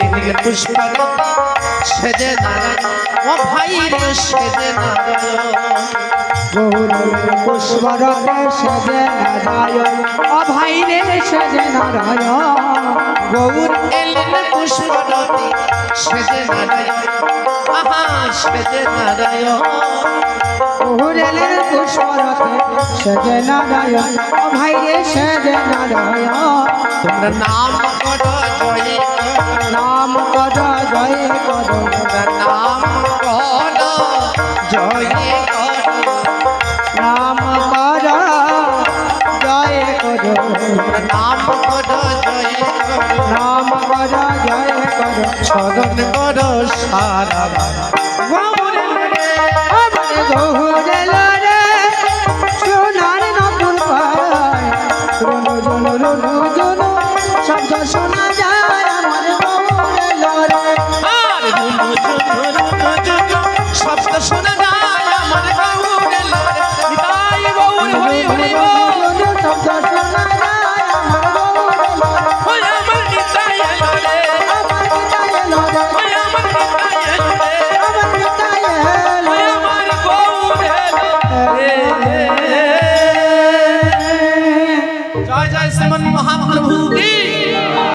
নীল পুষ্পালতা সেজে নারায়ণ ও ভাই রে সেজে নারায়ণ গৌর পুষ্পরতে সেজে নারায়ণ ও ভাই রে সেজে নারায়ণ গৌর এলেন পুষ্পরতে সেজে নারায়ণ আহা সেজে নারায়ণ গৌর এলেন পুষ্পরতে সেজে নারায়ণ ও ভাই রে সেজে নারায়ণ তোমরা নাম করো জয় নাম কর জয় কর তোমরা নাম করো জয় করো নাম কর জয় কর নাম করো জয় করো নাম কর জয় কর স্মরণ করো সারা গৌর রে আমার গৌর রে সোনার নতুন পায় রুনু জুনু রুনু জুনু শব্দ শোনা যায় আমার গৌর রে আর রুনু ঝুনু রুনু ঝুনু শব্দ শোনা